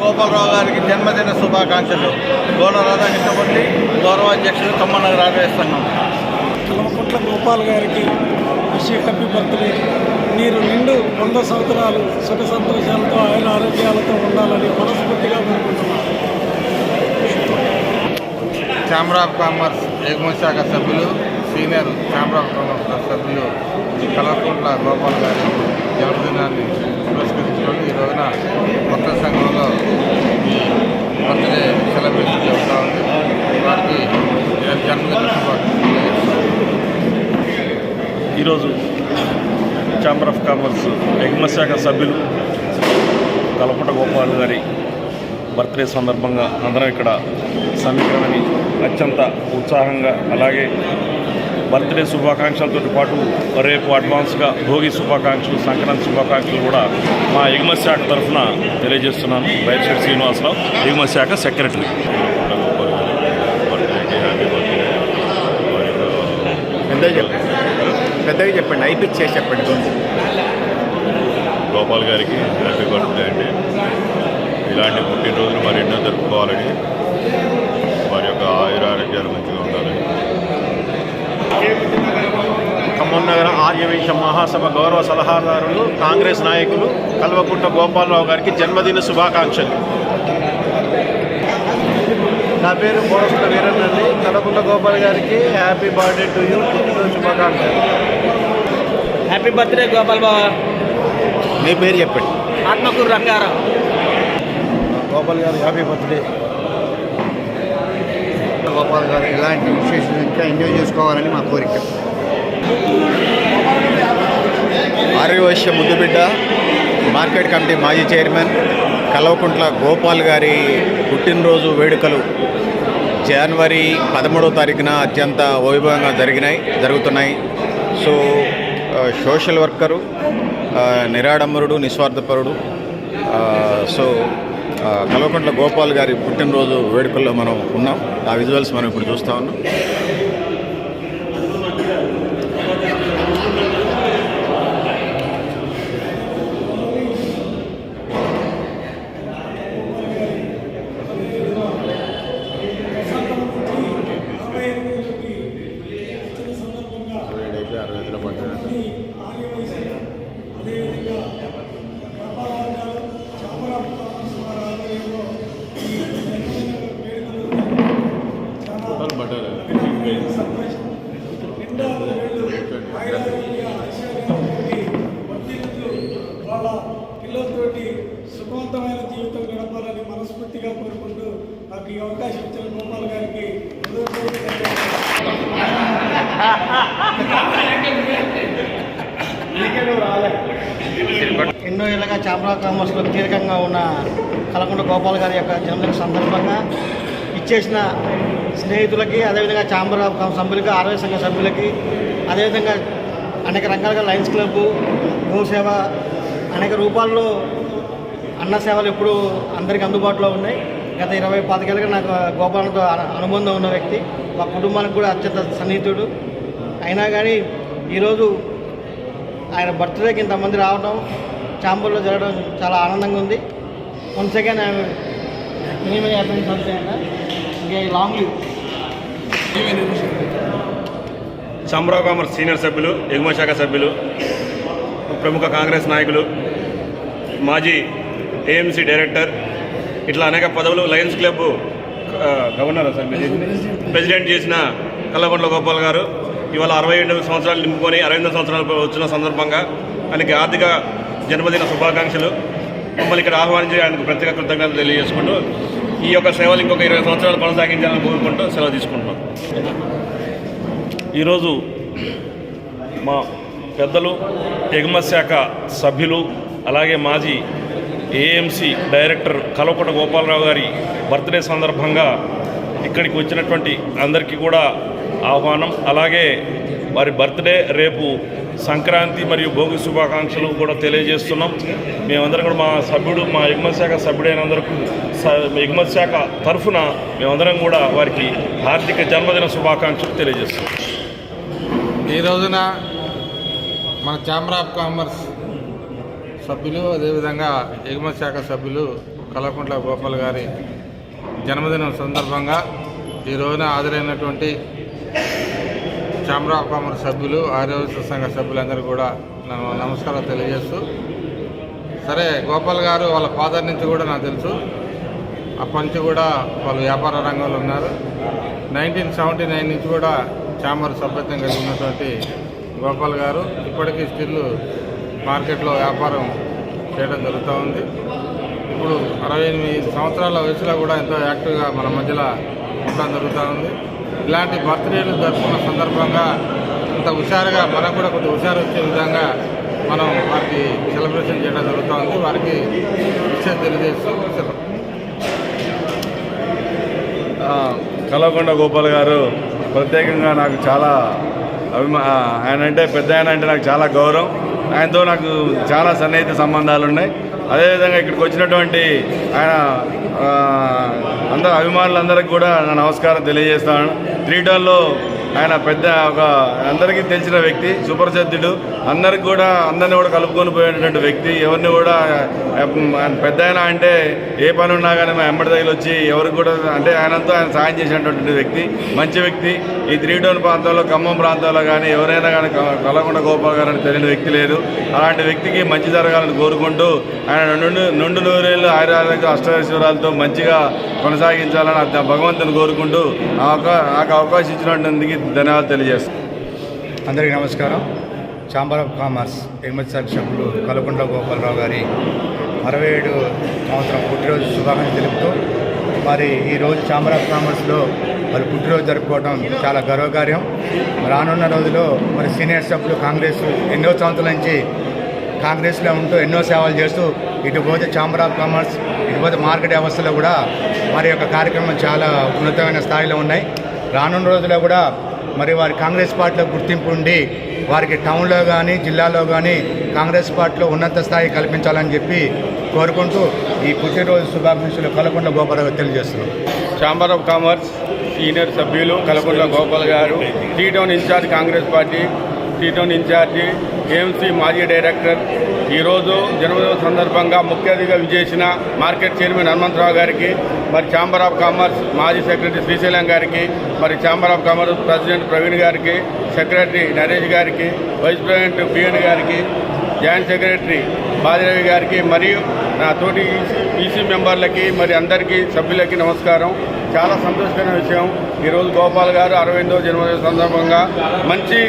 గోపాలరావు గారికి జన్మదిన శుభాకాంక్షలు. గోడ రాధాకృష్ణమూర్తి, గౌరవ అధ్యక్షులు తమ్మనగర్ ఆర్వేస్తున్నాం. కల్వకుంట్ల గోపాల్ గారికి హ్యాపీ బర్త్డే. మీరు నిండు 100 సంవత్సరాలు సుఖ సంతోషాలతో ఆయన ఆరోగ్యాలతో ఉండాలని మనస్ఫూర్తిగా కోరుకుంటున్నాను. ఛాంబర్ ఆఫ్ కామర్స్ ఎగుమతి శాఖ సభ్యులు, సీనియర్ ఛాంబర్ ఆఫ్ కామర్స్ సభ్యులు కల్వకుంట్ల గోపాల్ గారి జన్మదినాన్ని పురస్కరించుకొని ఈ రోజున కొత్త సంఘంలో ఈ బర్త్డే సెలబ్రేషన్ జరుగుతూ ఉంది. వారికి జన్మదిన శుభాకాంక్షలు. ఈరోజు ఛాంబర్ ఆఫ్ కామర్స్ ఎగుమతి శాఖ సభ్యులు కల్వకుంట్ల గోపాల్ గారి బర్త్డే సందర్భంగా అందరం ఇక్కడ సమీకరణని అత్యంత ఉత్సాహంగా, అలాగే బర్త్డే శుభాకాంక్షలతో పాటు రేపు అడ్వాన్స్గా భోగి శుభాకాంక్షలు, సంక్రాంతి శుభాకాంక్షలు కూడా మా ఎగుమతి శాఖ తరఫున తెలియజేస్తున్నాను. రైట్ శ్రీనివాసరావు, ఎగుమతి శాఖ సెక్రటరీ. పెద్దగా చెప్పండి, అయిపోయి చెప్పండి. గోపాల్ గారికి హ్యాపీ బర్త్డే అండి. ఇలాంటి పుట్టినరోజులు మరెన్నో జరుపుకోవాలని, వారి యొక్క ఆయురారోగ్యాలు మంచిగా ఉండాలని. ఖమ్మం నగర ఆర్యవైశ్య మహాసభ గౌరవ సలహాదారులు, కాంగ్రెస్ నాయకులు కల్వకుంట్ల గోపాలరావు గారికి జన్మదిన శుభాకాంక్షలు. నా పేరు కోరసుల వీరన్ అండి. కల్వకుంట్ల గోపాల్ గారికి హ్యాపీ బర్త్డే టు యూ, పుట్టినరోజు శుభాకాంక్షలు. Happy birthday Gopal Baba. మీ పేరు చెప్పండి. ఆత్మకూరు రంగారావు. గోపాల్ గారు హ్యాపీ బర్త్డే. గోపాల్ గారు ఇలాంటి విశేషాలు ఇంకా ఎంజాయ్ చేసుకోవాలని మా కోరిక. ఆర్యవైశ్య ముద్దుబిడ్డ మార్కెట్ కమిటీ మాజీ చైర్మన్ కల్వకుంట్ల గోపాల్ గారి పుట్టినరోజు వేడుకలు జనవరి 13వ తారీఖున అత్యంత వైభవంగా జరుగుతున్నాయి. సో సోషల్ వర్కరు, నిరాడంబరుడు, నిస్వార్థపరుడు. సో కల్వకుంట్ల గోపాల్ గారి పుట్టినరోజు వేడుకల్లో మనం ఉన్నాం. ఆ విజువల్స్ మనం ఇప్పుడు చూస్తూ ఉన్నాం. వాళ్ళ పిల్లలతోటి సుఖవంతమైన జీవితం గడపాలని మనస్ఫూర్తిగా కోరుకుంటూ నాకు ఈ అవకాశం ఇచ్చిన గోపాల్ గారికి ఎన్నో ఏళ్ళగా ఛాంబర్ ఆఫ్ కామర్స్లో కీలకంగా ఉన్న కల్వకుంట్ల గోపాల్ గారి యొక్క జన్మదిన సందర్భంగా ఇచ్చేసిన స్నేహితులకి, అదేవిధంగా ఛాంబర్ ఆఫ్ కామర్స్ సభ్యులకి, ఆరోగ్య సంఘ సభ్యులకి, అదేవిధంగా అనేక రకాలుగా లయన్స్ క్లబ్, గోసేవ, అనేక రూపాల్లో అన్న సేవలు ఎప్పుడు అందరికీ అందుబాటులో ఉన్నాయి. గత 20-25 ఏళ్ళుగా నాకు గోపాలతో అనుబంధం ఉన్న వ్యక్తి. మా కుటుంబానికి కూడా అత్యంత సన్నిహితుడు. అయినా కానీ ఈరోజు ఆయన బర్త్డేకి ఇంతమంది రావడం, ఛాంబర్లో జరగడం చాలా ఆనందంగా ఉంది. Once again long leave. Chamber of commerce senior సభ్యులు, ఎగుమతి శాఖ సభ్యులు, ప్రముఖ కాంగ్రెస్ నాయకులు, మాజీ ఏఎంసీ డైరెక్టర్, ఇట్లా అనేక పదవులు, లయన్స్ క్లబ్ గవర్నర్ ప్రెసిడెంట్ చేసిన కల్వకుంట్ల గోపాల్ గారు ఇవాళ 68 సంవత్సరాలు నింపుకొని 68 సంవత్సరాలు వచ్చిన సందర్భంగా ఆయనకి ఆర్థిక జన్మదిన శుభాకాంక్షలు. మమ్మల్ని ఇక్కడ ఆహ్వానించి ఆయనకు ప్రత్యేక కృతజ్ఞతలు తెలియజేసుకుంటూ ఈ యొక్క సేవలు ఇంకొక 20 సంవత్సరాలు కొనసాగించాలని కోరుకుంటూ సెలవు తీసుకుంటున్నాం. ఈరోజు మా పెద్దలు, ఎగుమతి శాఖ సభ్యులు, అలాగే మాజీ ఏఎంసీ డైరెక్టర్ కల్వకుంట్ల గోపాలరావు గారి బర్త్డే సందర్భంగా ఇక్కడికి వచ్చినటువంటి అందరికీ కూడా ఆహ్వానం. అలాగే వారి బర్త్డే రేపు సంక్రాంతి మరియు భోగి శుభాకాంక్షలు కూడా తెలియజేస్తున్నాం. మేమందరం కూడా మా సభ్యుడు, మా ఎగుమతి శాఖ సభ్యుడైనందరికీ ఎగుమతి శాఖ తరఫున మేమందరం కూడా వారికి హార్దిక జన్మదిన శుభాకాంక్షలు తెలియజేస్తున్నాం. ఈ రోజున మన ఛాంబర్ ఆఫ్ కామర్స్ సభ్యులు, అదేవిధంగా ఎగుమతి శాఖ సభ్యులు కల్వకుంట్ల గోపాల్ గారి జన్మదినం సందర్భంగా ఈ రోజున హాజరైనటువంటి ఛాంబర్ ఆఫ్ కామర్స్ సభ్యులు, ఆర్యవైశ్య సంఘ సభ్యులందరూ కూడా నమస్కారం తెలియజేస్తూ, సరే గోపాల్ గారు వాళ్ళ ఫాదర్ నుంచి కూడా నాకు తెలుసు, అప్పటి నుంచి కూడా వాళ్ళు వ్యాపార రంగంలో ఉన్నారు. 1979 నుంచి కూడా ఛాంబర్ సభ్యత్వం కలిగి ఉన్నటువంటి గోపాల్ గారు ఇప్పటికీ స్టిల్ మార్కెట్లో వ్యాపారం చేయడం జరుగుతూ ఉంది. ఇప్పుడు 68 సంవత్సరాల వయసులో కూడా ఎంతో యాక్టివ్గా మన మధ్యలో ఉండడం జరుగుతూ ఉంది. ఇలాంటి బర్త్డేలు జరుపుకున్న సందర్భంగా ఇంత హుషారుగా మనకు కూడా కొంచెం హుషారు వచ్చే విధంగా మనం వారికి సెలబ్రేషన్ చేయడం జరుగుతూ ఉంది. వారికి విషయం తెలియజేస్తూ కల్వకుంట్ల గోపాల్ గారు ప్రత్యేకంగా నాకు చాలా ఆయన అంటే పెద్ద ఆయన అంటే నాకు చాలా గౌరవం. ఆయనతో నాకు చాలా సన్నిహిత సంబంధాలు ఉన్నాయి. అదేవిధంగా ఇక్కడికి వచ్చినటువంటి ఆయన అందరు అభిమానులందరికీ కూడా నా నమస్కారం తెలియజేస్తాను. 3 టౌన్లో ఆయన పెద్ద ఒక అందరికీ తెలిసిన వ్యక్తి, సుప్రసిద్ధుడు, అందరికి కూడా అందరినీ కూడా కలుపుకొని పోయేటటువంటి వ్యక్తి. ఎవరిని కూడా పెద్ద ఆయన అంటే ఏ పని ఉన్నా కానీ మా ఎమ్మడి దగ్గర వచ్చి ఎవరికి కూడా అంటే ఆయనంతా ఆయన సాయం చేసినటువంటి వ్యక్తి, మంచి వ్యక్తి. ఈ 3 టౌన్ ప్రాంతంలో, ఖమ్మం ప్రాంతాల్లో కానీ ఎవరైనా కానీ కల్వకుంట్ల గోపాల్ గారు అని తెలియని వ్యక్తి లేదు. అలాంటి వ్యక్తికి మంచి జరగాలని కోరుకుంటూ ఆయన నుండు నూరేళ్ళు ఆయురారోగ్య అష్టైశ్వర్యాలతో మంచిగా కొనసాగించాలని భగవంతుని కోరుకుంటూ అవకాశం ఇచ్చినటువంటి ధన్యవాదాలు తెలియజేస్తాను. అందరికీ నమస్కారం. ఛాంబర్ ఆఫ్ కామర్స్ ఎగుమతి శాఖ సభ్యులు కల్వకుంట్ల గోపాలరావు గారి 67 సంవత్సరం పుట్టినరోజు శుభాకాంక్షలు తెలుపుతూ, మరి ఈరోజు ఛాంబర్ ఆఫ్ కామర్స్లో మరి పుట్టినరోజు జరుపుకోవడం చాలా గర్వకార్యం. రానున్న రోజుల్లో మరి సీనియర్ సభ్యులు కాంగ్రెస్ ఎన్నో సంవత్సరాల నుంచి కాంగ్రెస్లో ఉంటూ ఎన్నో సేవలు చేస్తూ ఇటుపోతే ఛాంబర్ ఆఫ్ కామర్స్, ఇటుపోతే మార్కెట్ వ్యవస్థలో కూడా మరి యొక్క కార్యక్రమం చాలా ఉన్నతమైన స్థాయిలో ఉన్నాయి. రానున్న రోజుల్లో కూడా మరి వారి కాంగ్రెస్ పార్టీలో గుర్తింపు ఉండి వారికి టౌన్లో కానీ జిల్లాలో కానీ కాంగ్రెస్ పార్టీలో ఉన్నత స్థాయి కల్పించాలని చెప్పి కోరుకుంటూ ఈ పుట్టినరోజు శుభాకాంక్షలు కల్వకుంట్ల గోపాల్ తెలియజేస్తున్నారు. ఛాంబర్ ఆఫ్ కామర్స్ సీనియర్ సభ్యులు కల్వకుంట్ల గోపాల్ గారు, 3 town incharge Congress party, 3 town incharge, AMC మాజీ డైరెక్టర్. ఈరోజు జన్మదిన సందర్భంగా ముఖ్య అతిథిగా విజేసిన మార్కెట్ చైర్మన్ హనుమంతరావు గారికి, మరి ఛాంబర్ ఆఫ్ కామర్స్ మాజీ సెక్రటరీ శ్రీశైలం గారికి, మరి chamber of commerce president Praveen గారికి, సెక్రటరీ నరేష్ గారికి, వైస్ ప్రెసిడెంట్ పిఎన్ గారికి, జాయింట్ సెక్రటరీ బాదిరవి గారికి, మరియు నా తోటి ఈసీ మెంబర్లకి, మరి అందరికీ సభ్యులకి నమస్కారం. చాలా సంతోషకరమైన విషయం. ఈరోజు గోపాల్ గారు 68వ జన్మదిన సందర్భంగా మంచి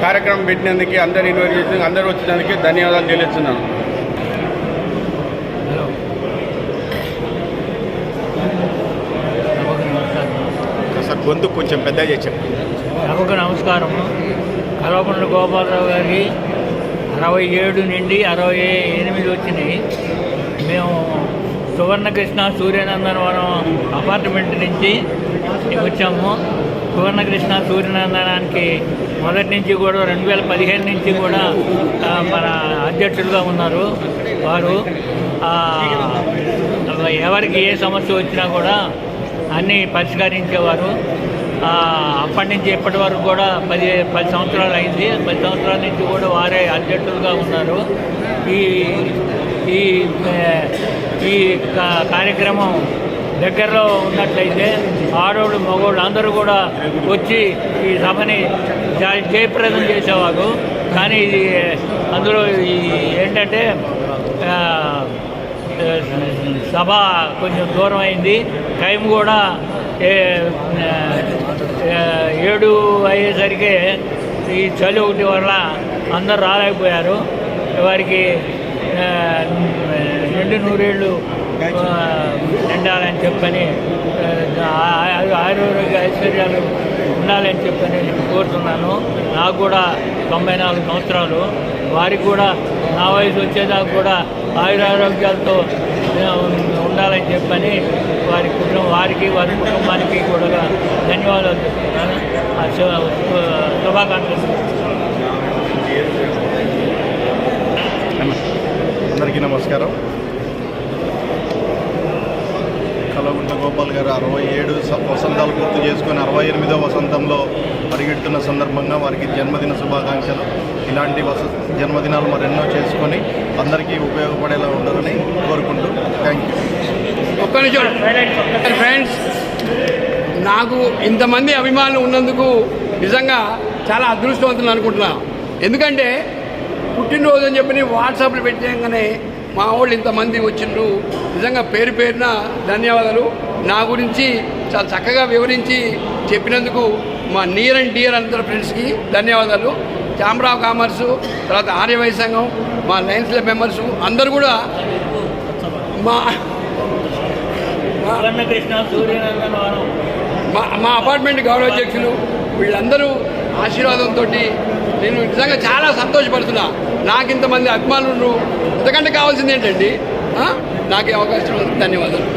కార్యక్రమం పెట్టినందుకు, అందరు ఇన్వైట్ చేసినందుకు, అందరూ వచ్చినందుకు ధన్యవాదాలు తెలియజేస్తున్నాను. సార్ గొంతు కొంచెం పెద్దగా చేయండి. సభకు నమస్కారము. కల్వకుంట్ల గోపాలరావు గారికి 67 నుండి 68 వచ్చినాయి. మేము సువర్ణకృష్ణ సూర్యనందనవనం అపార్ట్మెంట్ నుంచి వచ్చాము. సువర్ణకృష్ణ సూర్యనందనానికి మొదటి నుంచి కూడా 2015 నుంచి కూడా మన అధ్యక్షులుగా ఉన్నారు. వారు ఎవరికి ఏ సమస్య వచ్చినా కూడా అన్నీ పరిష్కరించేవారు. అప్పటి నుంచి ఇప్పటి వరకు కూడా 10 సంవత్సరాలు అయింది. 10 సంవత్సరాల నుంచి కూడా వారే అధ్యక్షులుగా ఉన్నారు. ఈ కార్యక్రమం దగ్గరలో ఉన్నట్లయితే ఆడవాళ్ళు మగవాళ్ళు అందరూ కూడా వచ్చి ఈ సభని జయప్రదం చేసేవారు. కానీ ఇది అందులో ఏంటంటే సభ కొంచెం దూరం అయింది. టైం కూడా 7 అయ్యేసరికి ఈ చలి ఒకటి వల్ల అందరు రాలేకపోయారు. వారికి 2 నూరేళ్ళు నిండాలని చెప్పని, ఆరోగ్య ఐశ్వర్యాలు ఉండాలని చెప్పని కోరుతున్నాను. నాకు కూడా 94 సంవత్సరాలు. వారికి కూడా నా వయసు వచ్చేదాకా కూడా ఆయురారోగ్యాలతో ఉండాలని చెప్పని వారికి వారి కుటుంబానికి కూడా ధన్యవాదాలు చెప్తున్నాను. శుభాకాంక్షలు. అందరికీ నమస్కారం. కల్వకుంట్ల గోపాల్ గారు 67 వసంతాలు పూర్తి చేసుకుని 68వ వసంతంలో పరిగెడుతున్న సందర్భంగా వారికి జన్మదిన శుభాకాంక్షలు. ఇలాంటి జన్మదినాలు మరెన్నో చేసుకొని అందరికీ ఉపయోగపడేలా ఉండాలని కోరుకుంటూ థ్యాంక్ యూ. ఒక్క నిమిషం ఫ్రెండ్స్, నాకు ఇంతమంది అభిమానులు ఉన్నందుకు నిజంగా చాలా అదృష్టవంతులు అనుకుంటున్నాను. ఎందుకంటే పుట్టినరోజు అని చెప్పి వాట్సాప్లో పెట్టగానే మా వాళ్ళు ఇంతమంది వచ్చిండ్రు. నిజంగా పేరు పేరున ధన్యవాదాలు. నా గురించి చాలా చక్కగా వివరించి చెప్పినందుకు మా నియర్ అండ్ డియర్ అందరు ఫ్రెండ్స్కి ధన్యవాదాలు. ఛాంబర్ ఆఫ్ కామర్సు, తర్వాత ఆర్యవైశ్య సంఘం, మా లయన్స్ క్లబ్ మెంబర్సు అందరూ కూడా మా అపార్ట్మెంట్ గౌరవాధ్యక్షులు వీళ్ళందరూ ఆశీర్వాదంతో నేను నిజంగా చాలా సంతోషపడుతున్నా. నాకు ఇంతమంది అభిమానులు, ఇంతకంటే కావాల్సింది ఏంటండి? నాకు అవకాశం ధన్యవాదాలు.